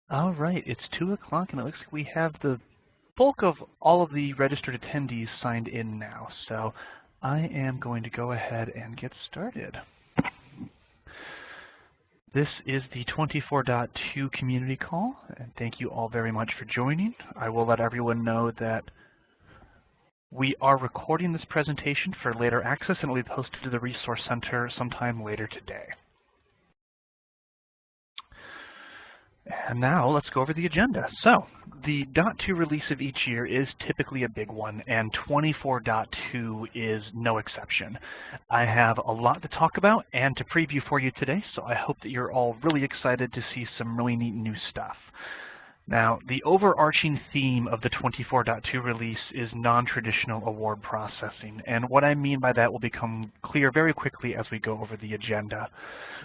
All right, it's 2 o'clock and it looks like we have the bulk of all of the registered attendees signed in now. So I am going to go ahead and get started. This is the 24.2 community call, and thank you all very much for joining. I will let everyone know that we are recording this presentation for later access and it will be posted to the Resource Center sometime later today. And now let's go over the agenda. So the .2 release of each year is typically a big one, and 24.2 is no exception. I have a lot to talk about and to preview for you today, so I hope that you're all really excited to see some really neat new stuff. Now, the overarching theme of the 24.2 release is non-traditional award processing, and what I mean by that will become clear very quickly as we go over the agenda.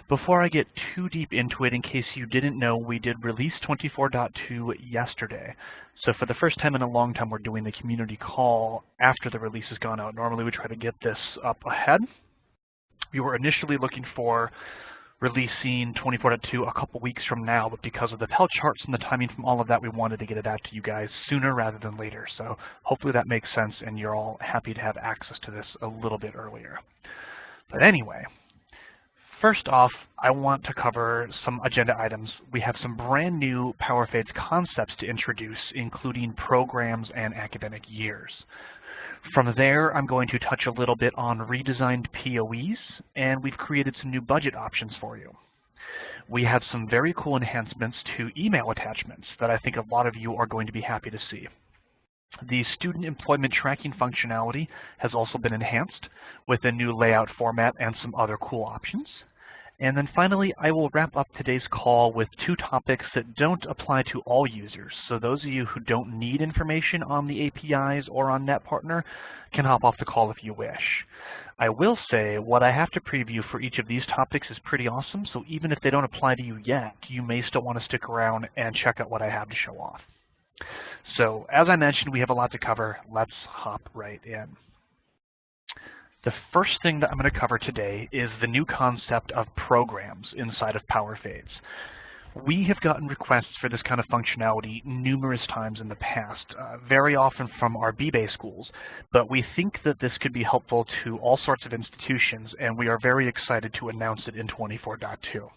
Before I get too deep into it, in case you didn't know, we did release 24.2 yesterday. So for the first time in a long time, we're doing the community call after the release has gone out. Normally we try to get this up ahead. We were initially looking for releasing 24.2 a couple weeks from now, but because of the Pell charts and the timing from all of that, we wanted to get it out to you guys sooner rather than later. So hopefully that makes sense and you're all happy to have access to this a little bit earlier. But anyway, first off, I want to cover some agenda items. We have some brand new PowerFAIDS concepts to introduce, including programs and academic years. From there, I'm going to touch a little bit on redesigned POEs, and we've created some new budget options for you. We have some very cool enhancements to email attachments that I think a lot of you are going to be happy to see. The student employment tracking functionality has also been enhanced with a new layout format and some other cool options. And then finally, I will wrap up today's call with two topics that don't apply to all users. So those of you who don't need information on the APIs or on NetPartner can hop off the call if you wish. I will say what I have to preview for each of these topics is pretty awesome, so even if they don't apply to you yet, you may still want to stick around and check out what I have to show off. So as I mentioned, we have a lot to cover. Let's hop right in. The first thing that I'm going to cover today is the new concept of programs inside of PowerFAIDS. We have gotten requests for this kind of functionality numerous times in the past, very often from our B-Bay schools, but we think that this could be helpful to all sorts of institutions, and we are very excited to announce it in 24.2.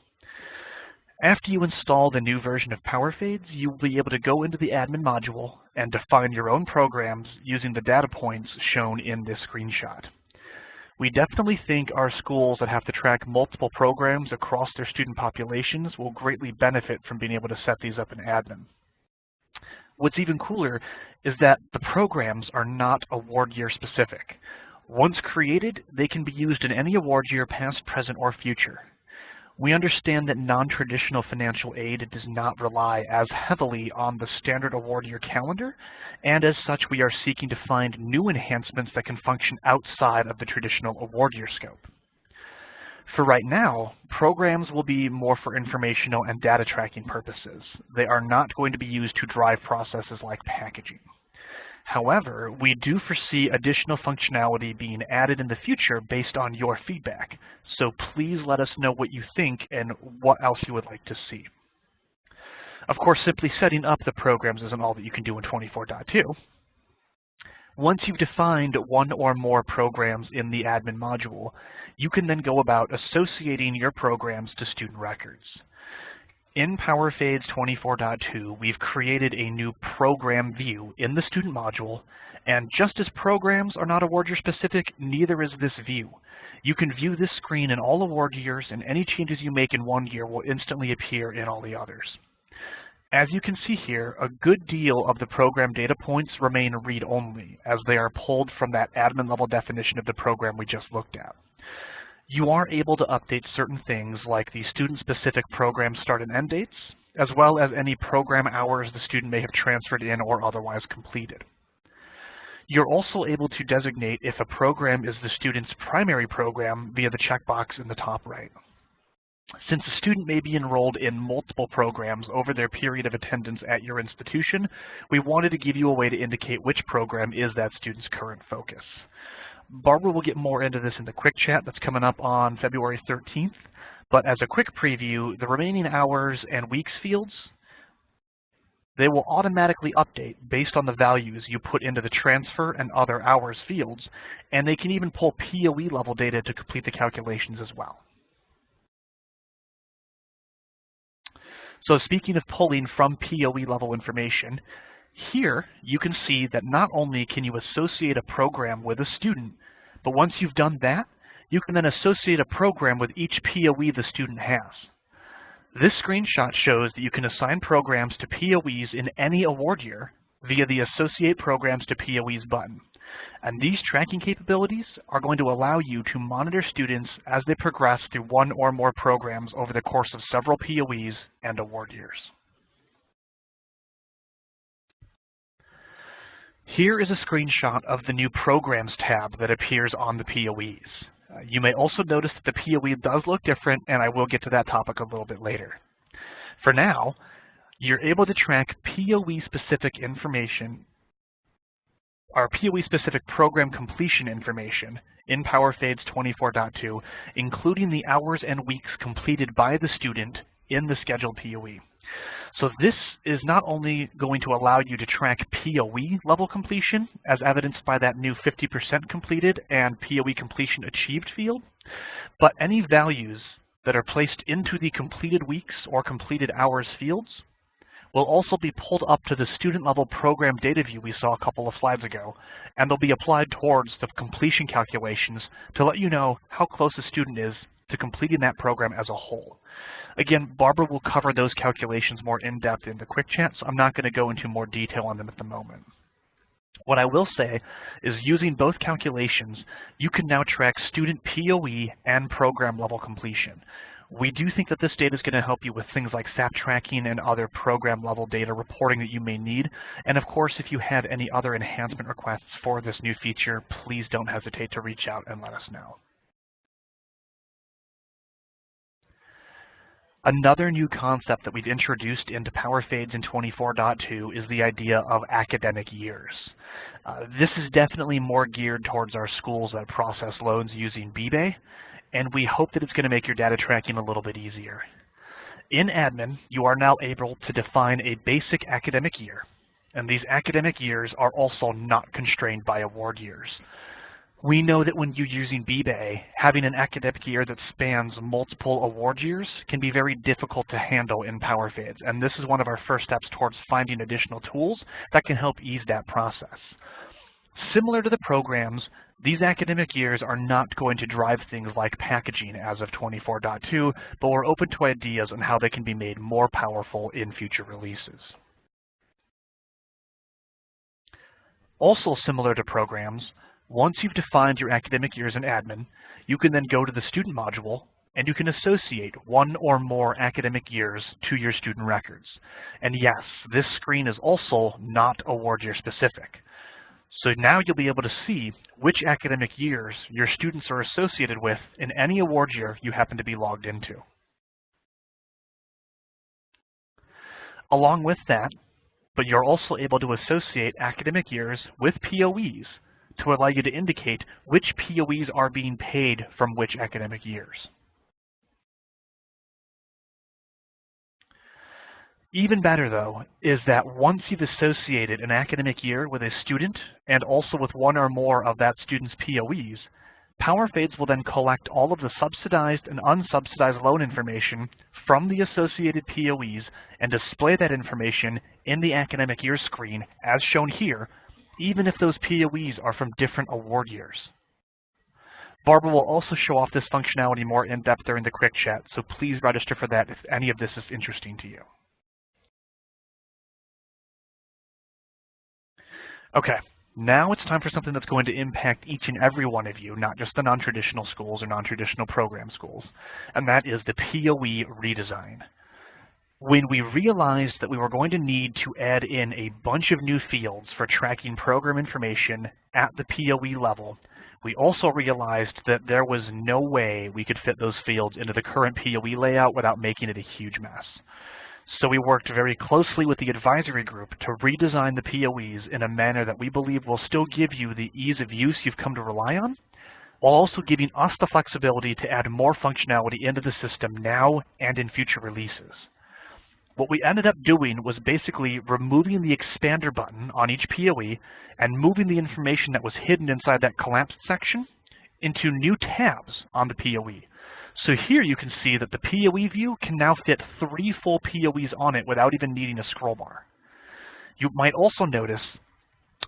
After you install the new version of PowerFAIDS, you will be able to go into the admin module and define your own programs using the data points shown in this screenshot. We definitely think our schools that have to track multiple programs across their student populations will greatly benefit from being able to set these up in admin. What's even cooler is that the programs are not award year specific. Once created, they can be used in any award year, past, present, or future. We understand that non-traditional financial aid does not rely as heavily on the standard award year calendar, and as such we are seeking to find new enhancements that can function outside of the traditional award year scope. For right now, programs will be more for informational and data tracking purposes. They are not going to be used to drive processes like packaging. However, we do foresee additional functionality being added in the future based on your feedback, so please let us know what you think and what else you would like to see. Of course, simply setting up the programs isn't all that you can do in 24.2. Once you've defined one or more programs in the admin module, you can then go about associating your programs to student records. In PowerFAIDS 24.2, we've created a new program view in the student module, and just as programs are not award year specific, neither is this view. You can view this screen in all award years, and any changes you make in one year will instantly appear in all the others. As you can see here, a good deal of the program data points remain read-only, as they are pulled from that admin level definition of the program we just looked at. You are able to update certain things like the student-specific program start and end dates, as well as any program hours the student may have transferred in or otherwise completed. You're also able to designate if a program is the student's primary program via the checkbox in the top right. Since a student may be enrolled in multiple programs over their period of attendance at your institution, we wanted to give you a way to indicate which program is that student's current focus. Barbara will get more into this in the quick chat that's coming up on February 13th, but as a quick preview, the remaining hours and weeks fields they will automatically update based on the values you put into the transfer and other hours fields, and they can even pull POE level data to complete the calculations as well. So speaking of pulling from POE level information, here you can see that not only can you associate a program with a student, but once you've done that, you can then associate a program with each POE the student has. This screenshot shows that you can assign programs to POEs in any award year via the Associate Programs to POEs button. And these tracking capabilities are going to allow you to monitor students as they progress through one or more programs over the course of several POEs and award years. Here is a screenshot of the new Programs tab that appears on the POEs. You may also notice that the POE does look different, and I will get to that topic a little bit later. For now, you're able to track POE-specific information, or POE-specific program completion information in PowerFAIDS24.2, including the hours and weeks completed by the student in the scheduled POE. So this is not only going to allow you to track POE level completion, as evidenced by that new 50% completed and POE completion achieved field, but any values that are placed into the completed weeks or completed hours fields will also be pulled up to the student level program data view we saw a couple of slides ago, and they'll be applied towards the completion calculations to let you know how close a student is to completing that program as a whole. Again, Barbara will cover those calculations more in depth in the quick chat, so I'm not going to go into more detail on them at the moment. What I will say is using both calculations, you can now track student POE and program level completion. We do think that this data is going to help you with things like SAP tracking and other program level data reporting that you may need. And of course, if you have any other enhancement requests for this new feature, please don't hesitate to reach out and let us know. Another new concept that we've introduced into PowerFAIDS in 24.2 is the idea of academic years. This is definitely more geared towards our schools that process loans using BBay, and we hope that it's going to make your data tracking a little bit easier. In admin, you are now able to define a basic academic year, and these academic years are also not constrained by award years. We know that when you're using BBay, having an academic year that spans multiple award years can be very difficult to handle in PowerFAIDS, and this is one of our first steps towards finding additional tools that can help ease that process. Similar to the programs, these academic years are not going to drive things like packaging as of 24.2, but we're open to ideas on how they can be made more powerful in future releases. Also similar to programs, once you've defined your academic years in admin, you can then go to the student module and you can associate one or more academic years to your student records. And yes, this screen is also not award year specific. So now you'll be able to see which academic years your students are associated with in any award year you happen to be logged into. Along with that, but you're also able to associate academic years with POEs to allow you to indicate which POEs are being paid from which academic years. Even better, though, is that once you've associated an academic year with a student and also with one or more of that student's POEs, PowerFAIDS will then collect all of the subsidized and unsubsidized loan information from the associated POEs and display that information in the academic year screen as shown here, even if those POEs are from different award years. Barbara will also show off this functionality more in depth during the quick chat, so please register for that if any of this is interesting to you. Okay, now it's time for something that's going to impact each and every one of you, not just the non-traditional schools or non-traditional program schools, and that is the POE redesign. When we realized that we were going to need to add in a bunch of new fields for tracking program information at the POE level, we also realized that there was no way we could fit those fields into the current POE layout without making it a huge mess. So we worked very closely with the advisory group to redesign the POEs in a manner that we believe will still give you the ease of use you've come to rely on, while also giving us the flexibility to add more functionality into the system now and in future releases. What we ended up doing was basically removing the expander button on each POE and moving the information that was hidden inside that collapsed section into new tabs on the POE. So here you can see that the POE view can now fit 3 full POEs on it without even needing a scroll bar. You might also notice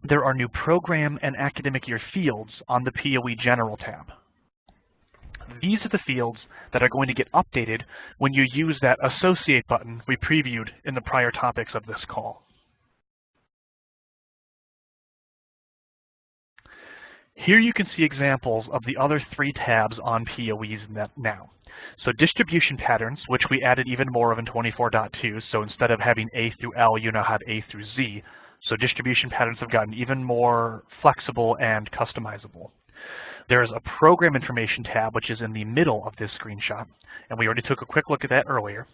there are new program and academic year fields on the POE General tab. These are the fields that are going to get updated when you use that Associate button we previewed in the prior topics of this call. Here you can see examples of the other 3 tabs on POEs now. So distribution patterns, which we added even more of in 24.2, so instead of having A through L, you now have A through Z. So distribution patterns have gotten even more flexible and customizable. There's a program information tab, which is in the middle of this screenshot, and we already took a quick look at that earlier.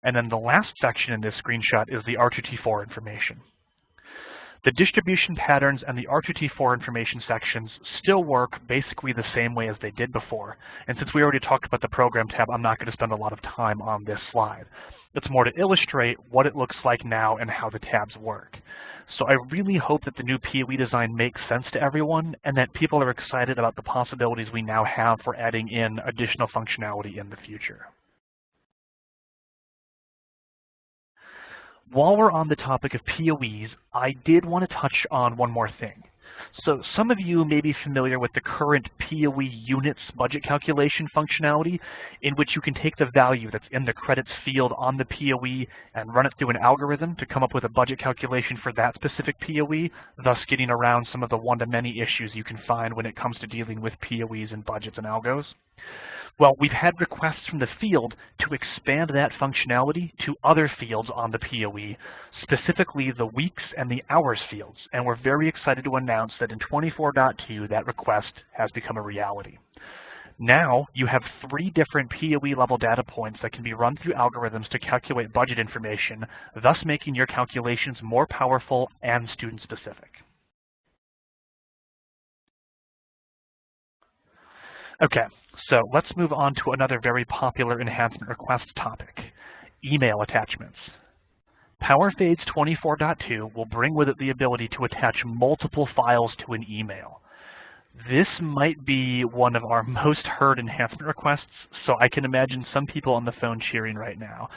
And then the last section in this screenshot is the R2T4 information. The distribution patterns and the R2T4 information sections still work basically the same way as they did before. And since we already talked about the program tab, I'm not going to spend a lot of time on this slide. It's more to illustrate what it looks like now and how the tabs work. So I really hope that the new POE design makes sense to everyone and that people are excited about the possibilities we now have for adding in additional functionality in the future. While we're on the topic of POEs, I did want to touch on one more thing. So some of you may be familiar with the current POE units budget calculation functionality, in which you can take the value that's in the credits field on the POE and run it through an algorithm to come up with a budget calculation for that specific POE, thus getting around some of the one-to-many issues you can find when it comes to dealing with POEs and budgets and algos. Well, we've had requests from the field to expand that functionality to other fields on the POE, specifically the weeks and the hours fields, and we're very excited to announce that in 24.2 that request has become a reality. Now you have 3 different POE level data points that can be run through algorithms to calculate budget information, thus making your calculations more powerful and student specific. Okay, so let's move on to another very popular enhancement request topic, email attachments. PowerFAIDS24.2 will bring with it the ability to attach multiple files to an email. This might be one of our most heard enhancement requests, so I can imagine some people on the phone cheering right now.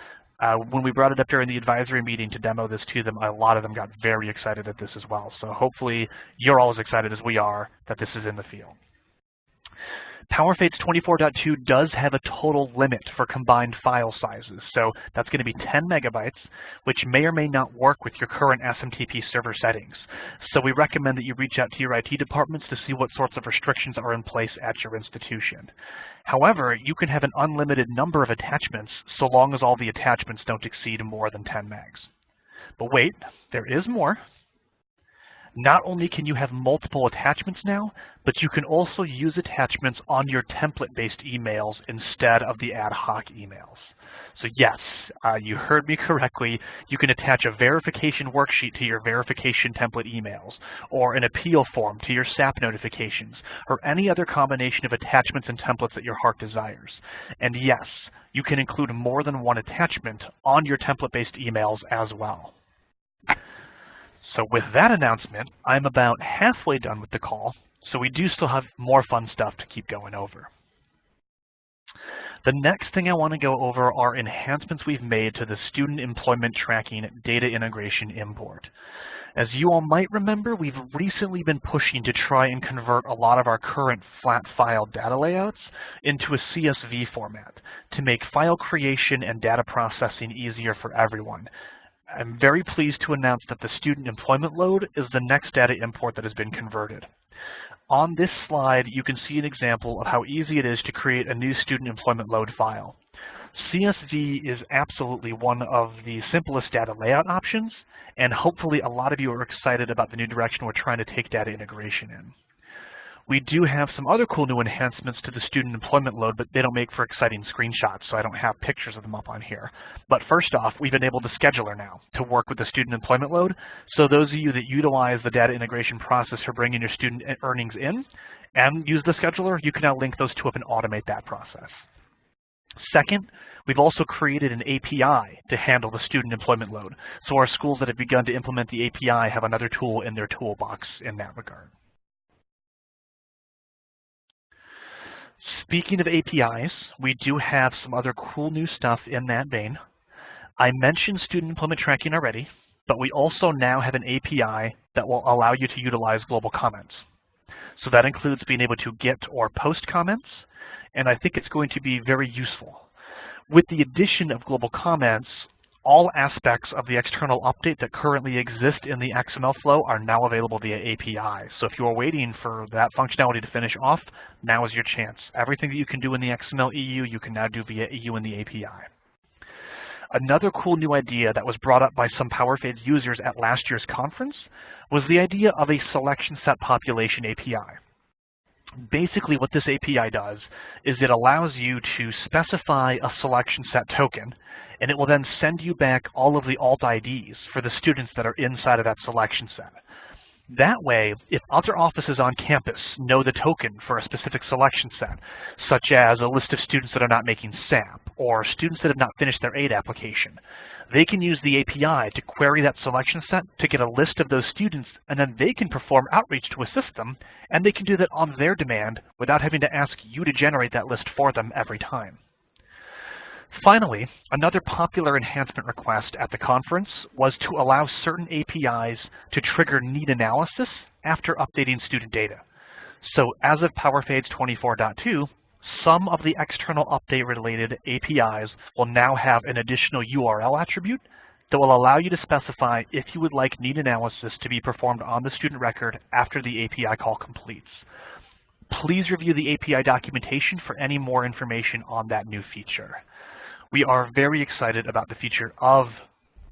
When we brought it up during the advisory meeting to demo this to them, a lot of them got very excited at this as well. So hopefully you're all as excited as we are that this is in the field. PowerFAIDS24.2 does have a total limit for combined file sizes, so that's going to be 10 megabytes, which may or may not work with your current SMTP server settings. So we recommend that you reach out to your IT departments to see what sorts of restrictions are in place at your institution. However, you can have an unlimited number of attachments so long as all the attachments don't exceed more than 10 megs. But wait, there is more. Not only can you have multiple attachments now, but you can also use attachments on your template-based emails instead of the ad hoc emails. So yes, you heard me correctly. You can attach a verification worksheet to your verification template emails, or an appeal form to your SAP notifications, or any other combination of attachments and templates that your heart desires. And yes, you can include more than one attachment on your template-based emails as well. So with that announcement, I'm about halfway done with the call, so we do still have more fun stuff to keep going over. The next thing I want to go over are enhancements we've made to the Student Employment Tracking Data Integration Import. As you all might remember, we've recently been pushing to try and convert a lot of our current flat file data layouts into a CSV format to make file creation and data processing easier for everyone. I'm very pleased to announce that the student employment load is the next data import that has been converted. On this slide, you can see an example of how easy it is to create a new student employment load file. CSV is absolutely one of the simplest data layout options, and hopefully a lot of you are excited about the new direction we're trying to take data integration in. We do have some other cool new enhancements to the student employment load, but they don't make for exciting screenshots, so I don't have pictures of them up on here. But first off, we've enabled the scheduler now to work with the student employment load. So those of you that utilize the data integration process for bringing your student earnings in and use the scheduler, you can now link those two up and automate that process. Second, We've also created an API to handle the student employment load. So our schools that have begun to implement the API have another tool in their toolbox in that regard. Speaking of APIs, we do have some other cool new stuff in that vein. I mentioned student employment tracking already, but we also now have an API that will allow you to utilize global comments. So that includes being able to get or post comments, and I think it's going to be very useful. With the addition of global comments, all aspects of the external update that currently exist in the XML flow are now available via API. So if you are waiting for that functionality to finish off, now is your chance. Everything that you can do in the XML EU, you can now do via EU in the API. Another cool new idea that was brought up by some PowerFAIDS users at last year's conference was the idea of a selection set population API. Basically what this API does is it allows you to specify a selection set token, and it will then send you back all of the alt IDs for the students that are inside of that selection set. That way, if other offices on campus know the token for a specific selection set, such as a list of students that are not making SAP, or students that have not finished their aid application, they can use the API to query that selection set to get a list of those students, and then they can perform outreach to assist them, and they can do that on their demand without having to ask you to generate that list for them every time. Finally, another popular enhancement request at the conference was to allow certain APIs to trigger need analysis after updating student data. So as of PowerFAIDS24.2, some of the external update-related APIs will now have an additional URL attribute that will allow you to specify if you would like need analysis to be performed on the student record after the API call completes. Please review the API documentation for any more information on that new feature. We are very excited about the feature of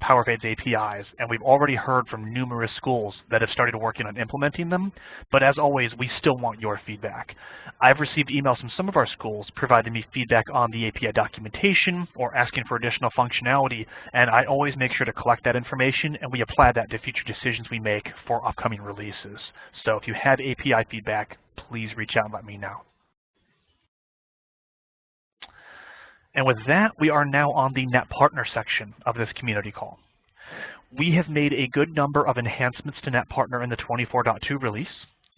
PowerFAIDS APIs, and we've already heard from numerous schools that have started working on implementing them, but as always, we still want your feedback. I've received emails from some of our schools providing me feedback on the API documentation or asking for additional functionality, and I always make sure to collect that information, and we apply that to future decisions we make for upcoming releases. So if you have API feedback, please reach out and let me know. And with that, we are now on the Net Partner section of this community call. We have made a good number of enhancements to Net Partner in the 24.2 release.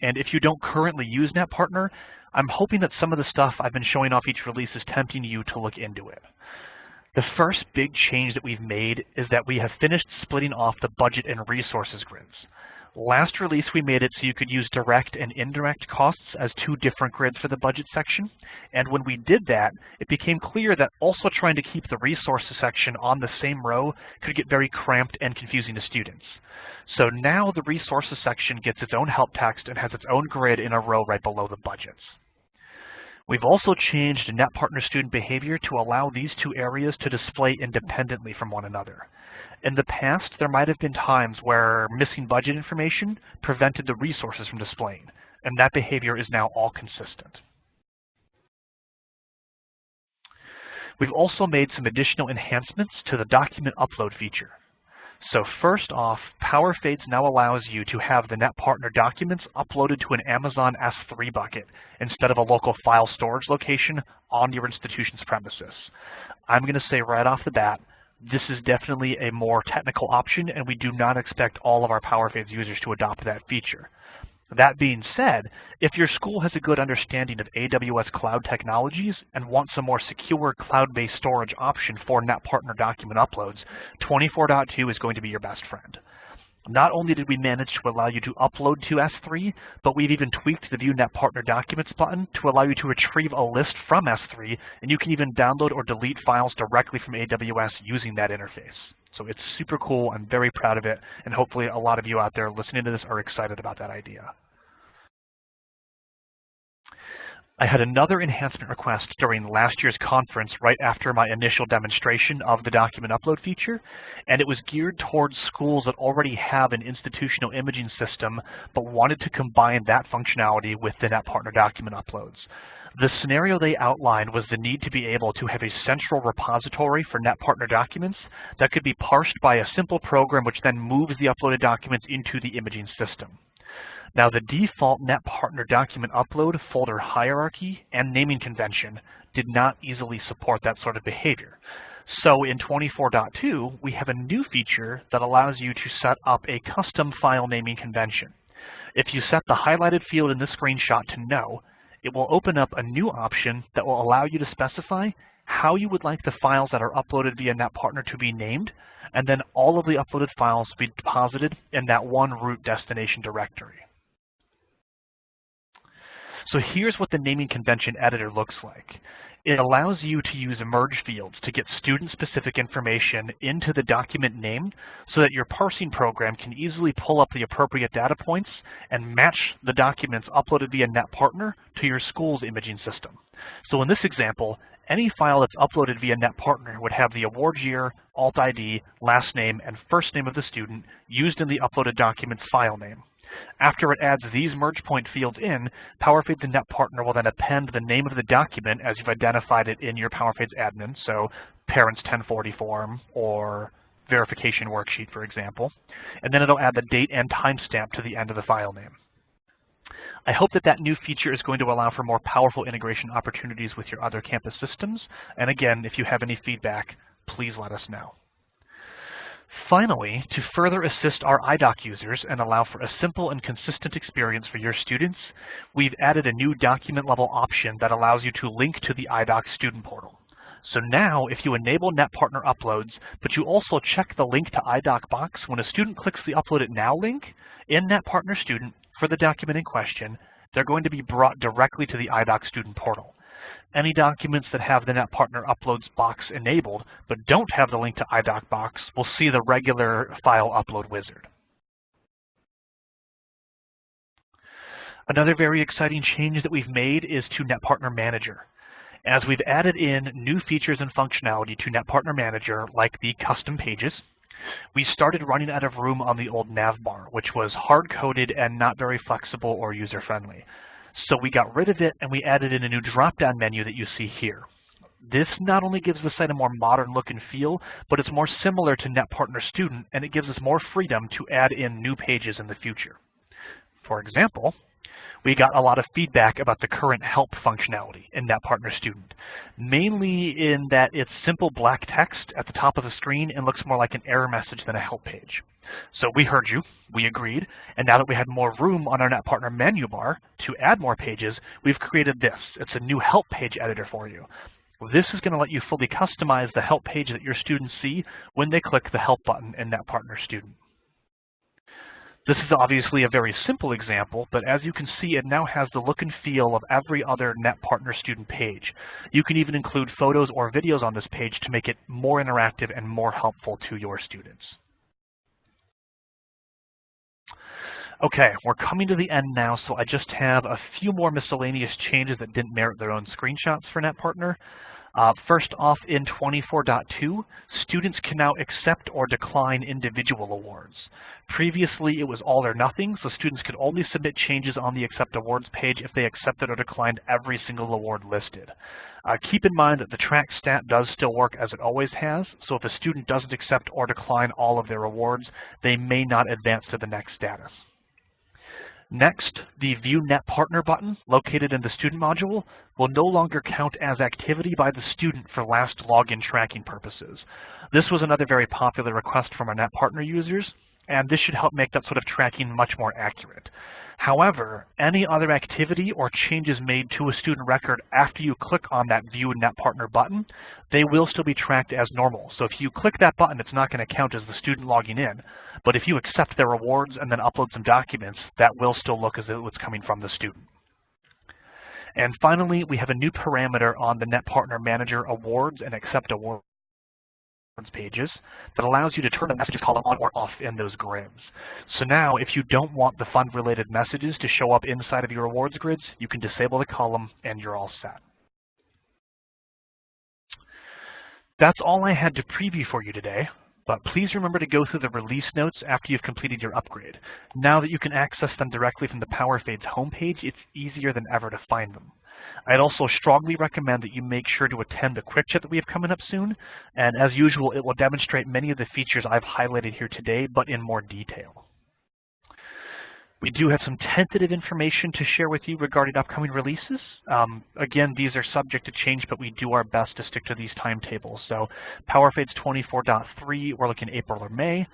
And if you don't currently use Net Partner, I'm hoping that some of the stuff I've been showing off each release is tempting you to look into it. The first big change that we've made is that we have finished splitting off the budget and resources grids. Last release, we made it so you could use direct and indirect costs as two different grids for the budget section. And when we did that, it became clear that also trying to keep the resources section on the same row could get very cramped and confusing to students. So now the resources section gets its own help text and has its own grid in a row right below the budgets. We've also changed Net Partner student behavior to allow these two areas to display independently from one another. In the past, there might have been times where missing budget information prevented the resources from displaying, and that behavior is now all consistent. We've also made some additional enhancements to the document upload feature. So first off, PowerFAIDS now allows you to have the Net Partner documents uploaded to an Amazon S3 bucket instead of a local file storage location on your institution's premises. I'm going to say right off the bat, this is definitely a more technical option, and we do not expect all of our PowerFAIDS users to adopt that feature. That being said, if your school has a good understanding of AWS cloud technologies and wants a more secure cloud-based storage option for Net Partner document uploads, 24.2 is going to be your best friend. Not only did we manage to allow you to upload to S3, but we've even tweaked the View Net Partner Documents button to allow you to retrieve a list from S3, and you can even download or delete files directly from AWS using that interface. So it's super cool. I'm very proud of it, and hopefully a lot of you out there listening to this are excited about that idea. I had another enhancement request during last year's conference right after my initial demonstration of the document upload feature, and it was geared towards schools that already have an institutional imaging system but wanted to combine that functionality with the Net Partner document uploads. The scenario they outlined was the need to be able to have a central repository for Net Partner documents that could be parsed by a simple program which then moves the uploaded documents into the imaging system. Now, the default NetPartner document upload folder hierarchy and naming convention did not easily support that sort of behavior. So in 24.2, we have a new feature that allows you to set up a custom file naming convention. If you set the highlighted field in this screenshot to no, it will open up a new option that will allow you to specify how you would like the files that are uploaded via NetPartner to be named, and then all of the uploaded files will be deposited in that one root destination directory. So here's what the naming convention editor looks like. It allows you to use merge fields to get student-specific information into the document name so that your parsing program can easily pull up the appropriate data points and match the documents uploaded via NetPartner to your school's imaging system. So in this example, any file that's uploaded via NetPartner would have the award year, alt ID, last name, and first name of the student used in the uploaded document's file name. After it adds these merge point fields in, PowerFAIDS and NetPartner will then append the name of the document as you've identified it in your PowerFAIDS admin, so Parents 1040 form or verification worksheet, for example. And then it'll add the date and timestamp to the end of the file name. I hope that that new feature is going to allow for more powerful integration opportunities with your other campus systems. And again, if you have any feedback, please let us know. Finally, to further assist our iDoc users and allow for a simple and consistent experience for your students, we've added a new document-level option that allows you to link to the iDoc student portal. So now, if you enable NetPartner uploads, but you also check the link to iDoc box when a student clicks the Upload It Now link in NetPartner Student for the document in question, they're going to be brought directly to the iDoc student portal. Any documents that have the NetPartner Uploads box enabled but don't have the link to iDoc box will see the regular file upload wizard. Another very exciting change that we've made is to NetPartner Manager. As we've added in new features and functionality to NetPartner Manager, like the custom pages, we started running out of room on the old nav bar, which was hard-coded and not very flexible or user-friendly. So we got rid of it and we added in a new drop-down menu that you see here. This not only gives the site a more modern look and feel, but it's more similar to NetPartner Student, and it gives us more freedom to add in new pages in the future. For example, we got a lot of feedback about the current help functionality in NetPartner Student, mainly in that it's simple black text at the top of the screen and looks more like an error message than a help page. So we heard you, we agreed, and now that we had more room on our NetPartner menu bar to add more pages, we've created this. It's a new help page editor for you. This is going to let you fully customize the help page that your students see when they click the help button in NetPartner Student. This is obviously a very simple example, but as you can see, it now has the look and feel of every other NetPartner Student page. You can even include photos or videos on this page to make it more interactive and more helpful to your students. Okay, we're coming to the end now, so I just have a few more miscellaneous changes that didn't merit their own screenshots for NetPartner. First off, in 24.2, students can now accept or decline individual awards. Previously, it was all or nothing, so students could only submit changes on the Accept Awards page if they accepted or declined every single award listed. Keep in mind that the track stat does still work as it always has, so if a student doesn't accept or decline all of their awards, they may not advance to the next status. Next, the View NetPartner button, located in the student module, will no longer count as activity by the student for last login tracking purposes. This was another very popular request from our NetPartner users, and this should help make that sort of tracking much more accurate. However, any other activity or changes made to a student record after you click on that View NetPartner button, they will still be tracked as normal. So if you click that button, it's not going to count as the student logging in. But if you accept their awards and then upload some documents, that will still look as if it's coming from the student. And finally, we have a new parameter on the NetPartner Manager Awards and Accept Awards pages that allows you to turn the messages column on or off in those grids. So now, if you don't want the fund-related messages to show up inside of your awards grids, you can disable the column and you're all set. That's all I had to preview for you today, but please remember to go through the release notes after you've completed your upgrade. Now that you can access them directly from the PowerFAIDS homepage, it's easier than ever to find them. I'd also strongly recommend that you make sure to attend the quick chat that we have coming up soon, and as usual, it will demonstrate many of the features I've highlighted here today, but in more detail. We do have some tentative information to share with you regarding upcoming releases. Again, these are subject to change, but we do our best to stick to these timetables. So PowerFAIDS24.3, we're looking April or May.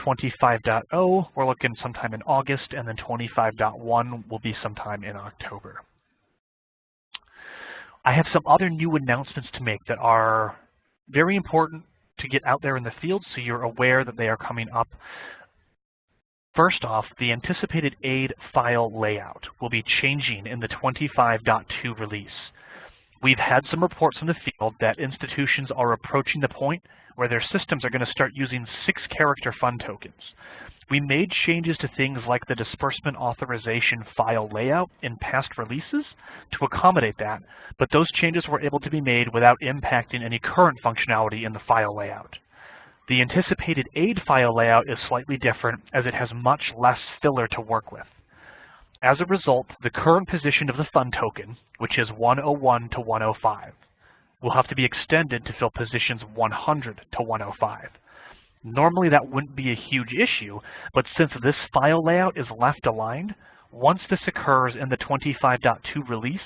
25.0, we're looking sometime in August, and then 25.1 will be sometime in October. I have some other new announcements to make that are very important to get out there in the field so you're aware that they are coming up. First off, the anticipated aid file layout will be changing in the 25.2 release. We've had some reports in the field that institutions are approaching the point where their systems are going to start using 6-character fund tokens. We made changes to things like the disbursement authorization file layout in past releases to accommodate that, but those changes were able to be made without impacting any current functionality in the file layout. The anticipated aid file layout is slightly different as it has much less filler to work with. As a result, the current position of the fund token, which is 101 to 105, will have to be extended to fill positions 100 to 105. Normally that wouldn't be a huge issue, but since this file layout is left aligned, once this occurs in the 25.2 release,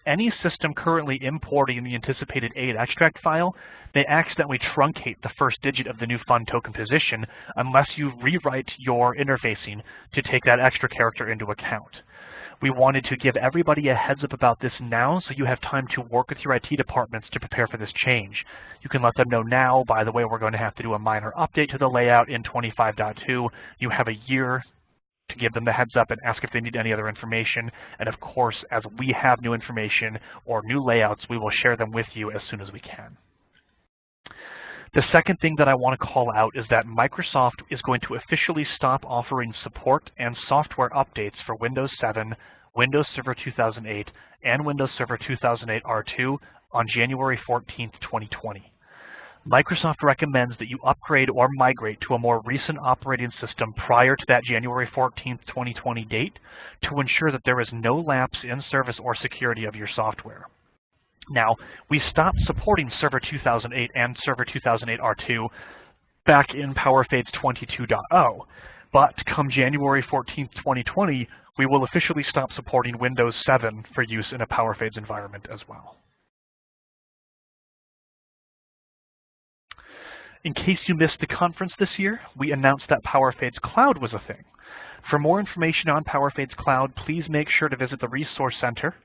any system currently importing the anticipated aid extract file may accidentally truncate the first digit of the new fund token position unless you rewrite your interfacing to take that extra character into account. We wanted to give everybody a heads up about this now so you have time to work with your IT departments to prepare for this change. You can let them know now, by the way, we're going to have to do a minor update to the layout in 25.2. You have a year to give them the heads up and ask if they need any other information. And of course, as we have new information or new layouts, we will share them with you as soon as we can. The second thing that I want to call out is that Microsoft is going to officially stop offering support and software updates for Windows 7, Windows Server 2008, and Windows Server 2008 R2 on January 14th, 2020. Microsoft recommends that you upgrade or migrate to a more recent operating system prior to that January 14th, 2020 date to ensure that there is no lapse in service or security of your software. Now, we stopped supporting Server 2008 and Server 2008 R2 back in PowerFAIDS24.0, but come January 14th, 2020, we will officially stop supporting Windows 7 for use in a PowerFAIDS environment as well. In case you missed the conference this year, we announced that PowerFAIDS Cloud was a thing. For more information on PowerFAIDS Cloud, please make sure to visit the Resource Center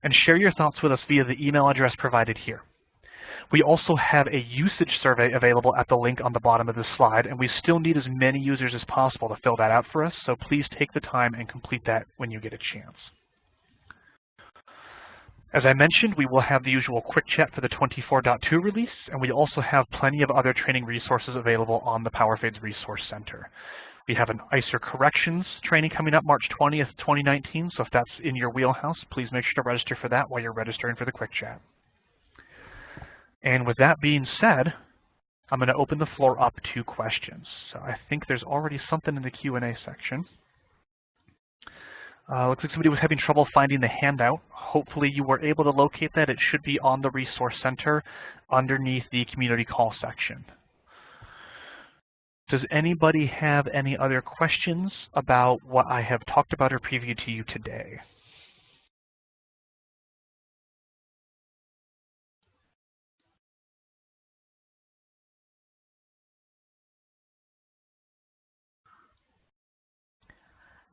and share your thoughts with us via the email address provided here. We also have a usage survey available at the link on the bottom of this slide, and we still need as many users as possible to fill that out for us, so please take the time and complete that when you get a chance. As I mentioned, we will have the usual quick chat for the 24.2 release, and we also have plenty of other training resources available on the PowerFAIDS Resource Center. We have an ICER corrections training coming up March 20th, 2019, so if that's in your wheelhouse, please make sure to register for that while you're registering for the quick chat. And with that being said, I'm going to open the floor up to questions. So I think there's already something in the Q&A section. Looks like somebody was having trouble finding the handout. Hopefully you were able to locate that. It should be on the Resource Center underneath the Community Call section. Does anybody have any other questions about what I have talked about or previewed to you today?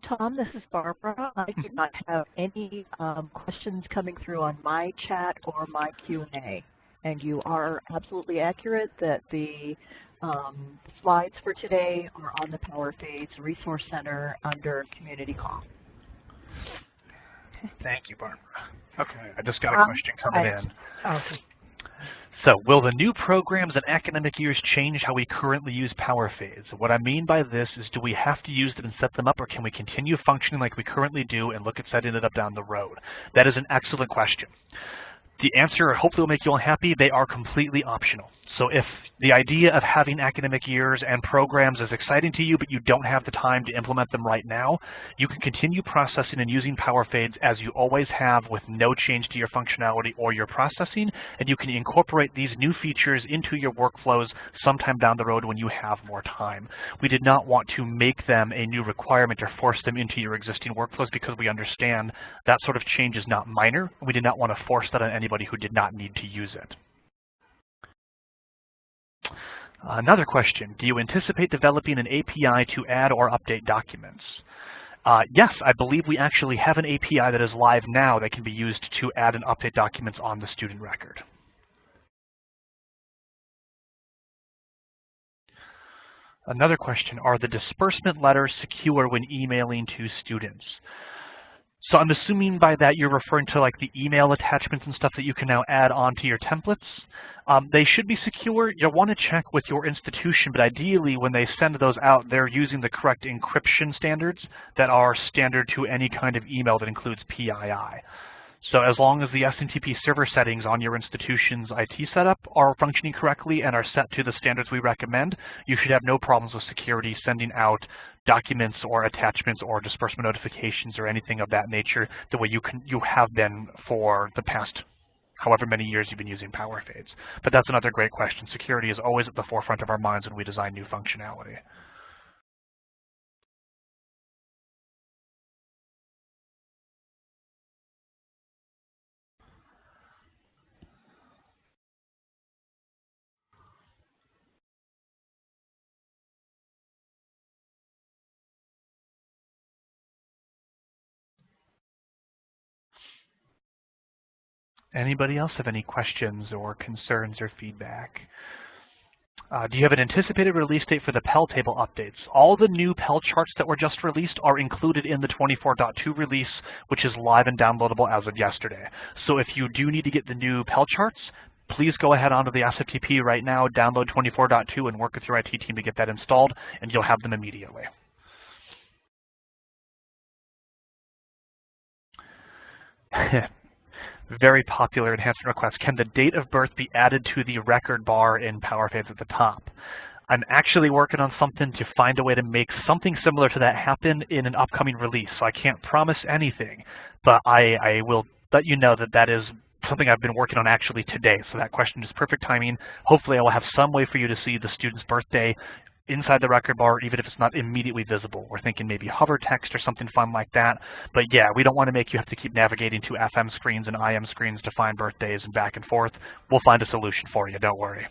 Tom, this is Barbara. I do not have any questions coming through on my chat or my Q&A. And you are absolutely accurate that the slides for today are on the PowerFAIDS Resource Center under Community Call. Thank you, Barbara. Okay, I just got a question coming in. Okay. So, will the new programs and academic years change how we currently use PowerFAIDS? What I mean by this is, do we have to use them and set them up, or can we continue functioning like we currently do and look at setting it up down the road? That is an excellent question. The answer hopefully will make you all happy. They are completely optional. So if the idea of having academic years and programs is exciting to you, but you don't have the time to implement them right now, you can continue processing and using PowerFAIDS as you always have with no change to your functionality or your processing, and you can incorporate these new features into your workflows sometime down the road when you have more time. We did not want to make them a new requirement or force them into your existing workflows because we understand that sort of change is not minor. We did not want to force that on anybody who did not need to use it. Another question, do you anticipate developing an API to add or update documents? Yes, I believe we actually have an API that is live now that can be used to add and update documents on the student record. Another question, are the disbursement letters secure when emailing to students? So I'm assuming by that you're referring to like the email attachments and stuff that you can now add onto your templates. They should be secure. You'll want to check with your institution, but ideally when they send those out, they're using the correct encryption standards that are standard to any kind of email that includes PII. So as long as the SMTP server settings on your institution's IT setup are functioning correctly and are set to the standards we recommend, you should have no problems with security sending out documents or attachments or disbursement notifications or anything of that nature the way you have been for the past however many years you've been using PowerFAIDS. But that's another great question. Security is always at the forefront of our minds when we design new functionality. Anybody else have any questions or concerns or feedback? Do you have an anticipated release date for the Pell table updates? All the new Pell charts that were just released are included in the 24.2 release, which is live and downloadable as of yesterday. So if you do need to get the new Pell charts, please go ahead onto the SFTP right now, download 24.2, and work with your IT team to get that installed, and you'll have them immediately. Very popular enhancement request. Can the date of birth be added to the record bar in PowerFAIDS at the top? I'm actually working on something to find a way to make something similar to that happen in an upcoming release. So I can't promise anything, but I will let you know that that is something I've been working on actually today. So that question is perfect timing. Hopefully I will have some way for you to see the student's birthday inside the record bar, even if it's not immediately visible. We're thinking maybe hover text or something fun like that. But yeah, we don't want to make you have to keep navigating to FM screens and IM screens to find birthdays and back and forth. We'll find a solution for you, don't worry.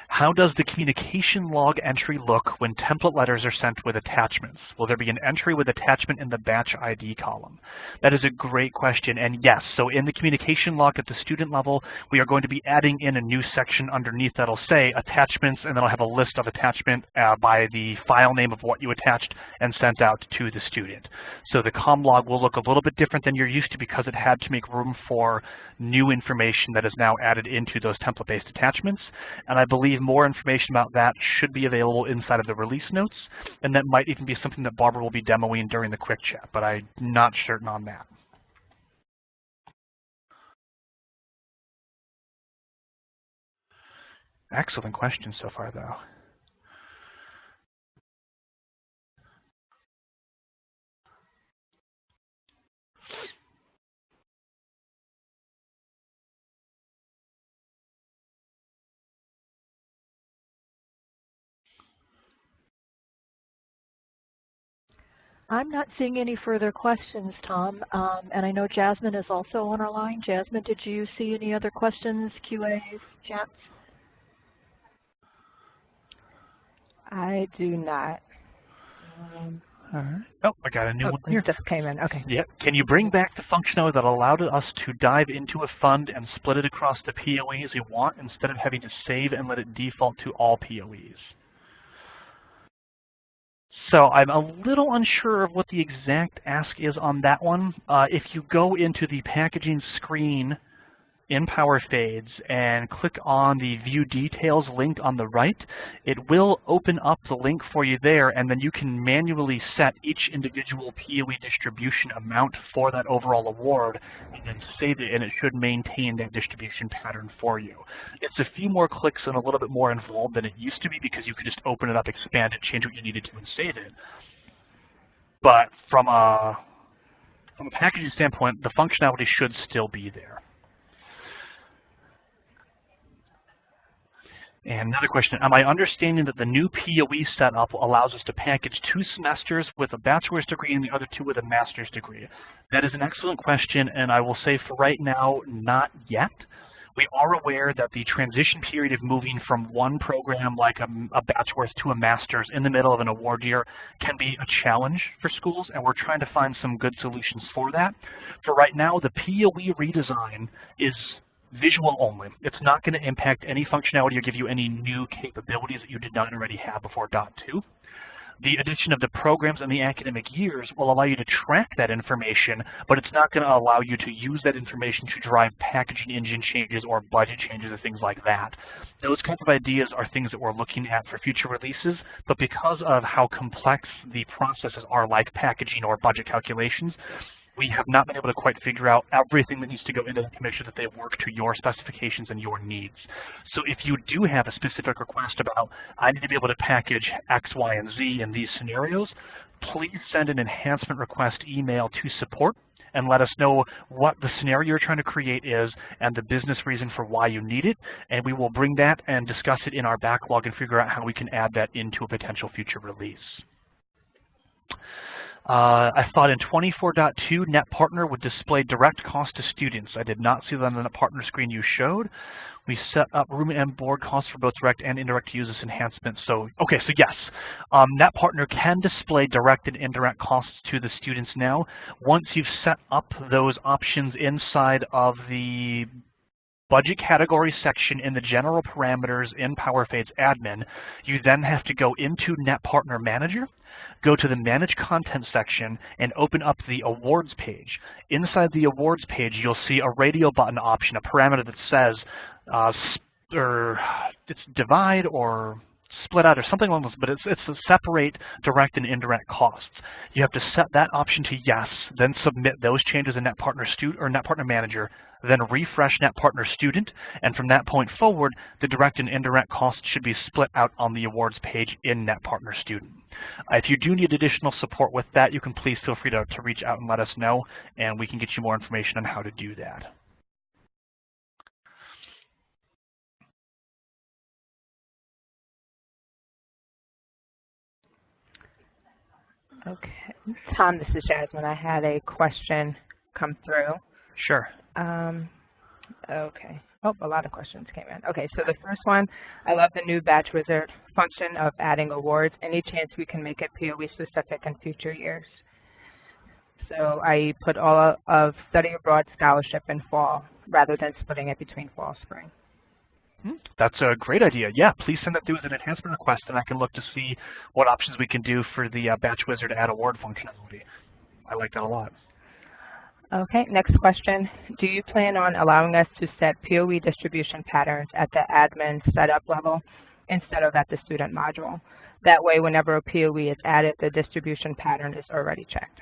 How does the communication log entry look when template letters are sent with attachments? Will there be an entry with attachment in the batch ID column? That is a great question, and yes, so in the communication log at the student level, we are going to be adding in a new section underneath that'll say attachments, and then I'll have a list of attachment by the file name of what you attached and sent out to the student. So the comm log will look a little bit different than you're used to because it had to make room for new information that is now added into those template-based attachments, and I believe more information about that should be available inside of the release notes, and that might even be something that Barbara will be demoing during the quick chat, but I'm not certain on that. Excellent question so far, though. I'm not seeing any further questions, Tom, and I know Jasmine is also on our line. Jasmine, did you see any other questions, QAs, chats? I do not. All right. Oh, I got a new one here. It just came in. Okay. Yeah. Can you bring back the functionality that allowed us to dive into a fund and split it across the POEs we want instead of having to save and let it default to all POEs? So I'm a little unsure of what the exact ask is on that one. If you go into the packaging screen in PowerFAIDS and click on the View Details link on the right, it will open up the link for you there, and then you can manually set each individual POE distribution amount for that overall award and then save it, and it should maintain that distribution pattern for you. It's a few more clicks and a little bit more involved than it used to be because you could just open it up, expand it, change what you needed to, and save it. But from a packaging standpoint, the functionality should still be there. And another question, am I understanding that the new POE setup allows us to package 2 semesters with a bachelor's degree and the other 2 with a master's degree? That is an excellent question, and I will say for right now, not yet. We are aware that the transition period of moving from one program like a bachelor's to a master's in the middle of an award year can be a challenge for schools, and we're trying to find some good solutions for that. For right now, the POE redesign is visual only. It's not going to impact any functionality or give you any new capabilities that you did not already have before .2. The addition of the programs and the academic years will allow you to track that information, but it's not going to allow you to use that information to drive packaging engine changes or budget changes or things like that. Those kinds of ideas are things that we're looking at for future releases, but because of how complex the processes are, like packaging or budget calculations, we have not been able to quite figure out everything that needs to go into them to make sure that they work to your specifications and your needs. So if you do have a specific request about, I need to be able to package X, Y, and Z in these scenarios, please send an enhancement request email to support and let us know what the scenario you're trying to create is and the business reason for why you need it, and we will bring that and discuss it in our backlog and figure out how we can add that into a potential future release. I thought in 24.2 NetPartner would display direct cost to students. I did not see that on the NetPartner screen you showed. We set up room and board costs for both direct and indirect use this enhancement. So, okay, so yes, NetPartner can display direct and indirect costs to the students now. Once you've set up those options inside of the budget category section in the general parameters in PowerFAIDS admin, you then have to go into NetPartner Manager, go to the Manage Content section, and open up the Awards page. Inside the Awards page, you'll see a radio button option, a parameter that says it's divide or split out or something along those, but it's to separate direct and indirect costs. You have to set that option to yes, then submit those changes in NetPartner Manager, then refresh NetPartner Student, and from that point forward, the direct and indirect costs should be split out on the awards page in NetPartner Student. If you do need additional support with that, you can please feel free to reach out and let us know, and we can get you more information on how to do that. Okay. Tom, this is Jasmine. I had a question come through. Sure. Okay. Oh, a lot of questions came in. Okay, so the first one, I love the new Batch Wizard function of adding awards. Any chance we can make it POE specific in future years? So I put all of study abroad scholarship in fall rather than splitting it between fall, spring. That's a great idea. Yeah, please send that through as an enhancement request, and I can look to see what options we can do for the Batch Wizard add award functionality. I like that a lot. Okay, next question. Do you plan on allowing us to set POE distribution patterns at the admin setup level instead of at the student module? That way, whenever a POE is added, the distribution pattern is already checked.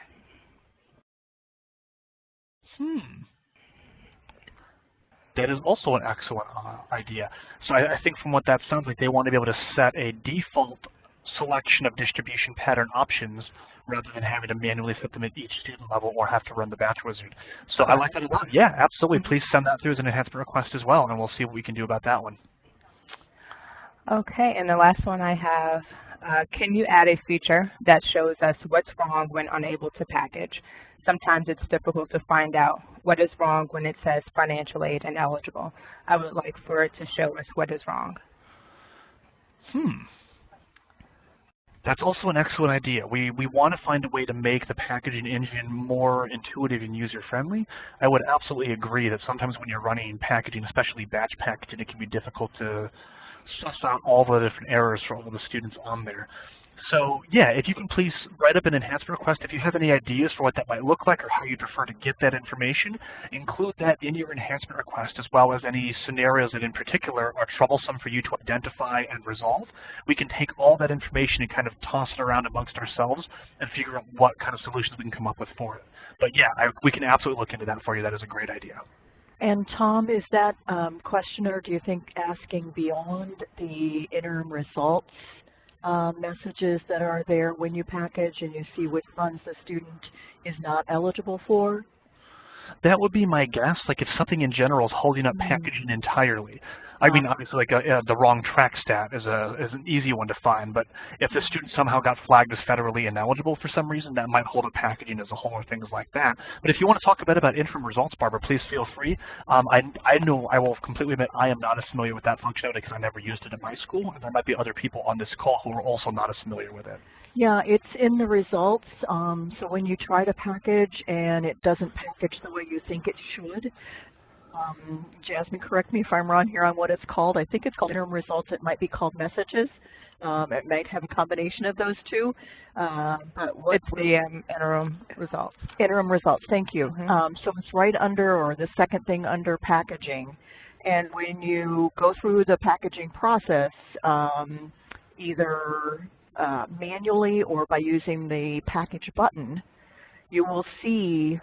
That is also an excellent idea. So I think from what that sounds like, they want to be able to set a default selection of distribution pattern options rather than having to manually set them at each student level or have to run the Batch Wizard. So I like that a lot. Yeah, absolutely. Please send that through as an enhancement request as well, and we'll see what we can do about that one. Okay, and the last one I have, can you add a feature that shows us what's wrong when unable to package? Sometimes it's difficult to find out what is wrong when it says financial aid and eligible. I would like for it to show us what is wrong. That's also an excellent idea. We want to find a way to make the packaging engine more intuitive and user-friendly. I would absolutely agree that sometimes when you're running packaging, especially batch packaging, it can be difficult to suss out all the different errors for all the students on there. So yeah, if you can please write up an enhancement request. If you have any ideas for what that might look like or how you prefer to get that information, include that in your enhancement request, as well as any scenarios that in particular are troublesome for you to identify and resolve. We can take all that information and kind of toss it around amongst ourselves and figure out what kind of solutions we can come up with for it. But yeah, we can absolutely look into that for you. That is a great idea. And Tom, is that questioner, do you think, asking beyond the interim results messages that are there when you package and you see which funds the student is not eligible for? That would be my guess. Like if something in general is holding up packaging entirely. I mean, obviously, like the wrong track stat is an easy one to find. But if the student somehow got flagged as federally ineligible for some reason, that might hold up packaging as a whole or things like that. But if you want to talk a bit about interim results, Barbara, please feel free. I know I will completely admit I am not as familiar with that functionality because I never used it at my school, and there might be other people on this call who are also not as familiar with it. Yeah, it's in the results. So when you try to package and it doesn't package the way you think it should, Jasmine, correct me if I'm wrong here on what it's called. I think it's called interim results. It might be called messages. It might have a combination of those two. But it's the interim results. Interim results, thank you. So it's right under, or the second thing under packaging. And when you go through the packaging process, either manually or by using the package button, you will see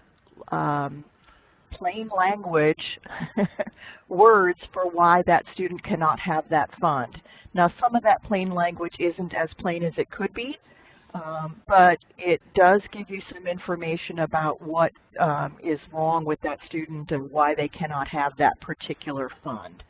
plain language words for why that student cannot have that fund. Now, some of that plain language isn't as plain as it could be, but it does give you some information about what is wrong with that student and why they cannot have that particular fund.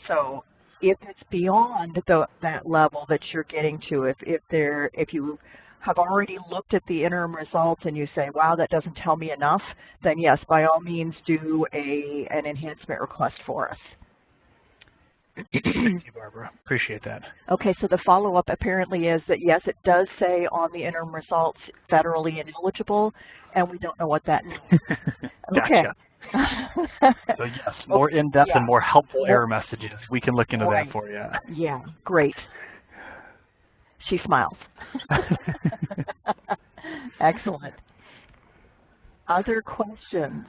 So if it's beyond that level that you're getting to, if you have already looked at the interim results and you say, wow, that doesn't tell me enough, then yes, by all means do an enhancement request for us. Thank you, Barbara. Appreciate that. Okay, so the follow-up apparently is that yes, it does say on the interim results federally ineligible, and we don't know what that means. Okay. Gotcha. So yes, more in-depth and more helpful error messages. We can look into that for you. Yeah, great. She smiles. Excellent. Other questions?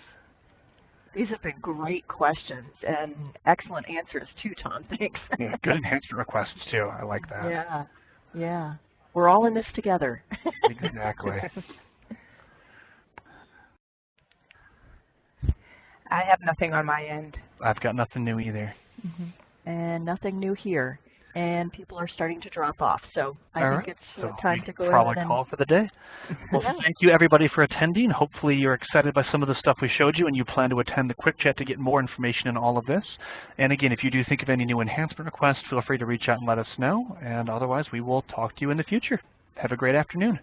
These have been great questions and excellent answers too, Tom. Thanks. Yeah, good enhancement requests too. I like that. Yeah, yeah. We're all in this together. Exactly. I have nothing on my end. I've got nothing new either. And nothing new here. And people are starting to drop off. So I think it's time to go ahead and probably call for the day. Well, thank you everybody for attending. Hopefully you're excited by some of the stuff we showed you and you plan to attend the quick chat to get more information on all of this. And again, if you do think of any new enhancement requests, feel free to reach out and let us know. And otherwise, we will talk to you in the future. Have a great afternoon.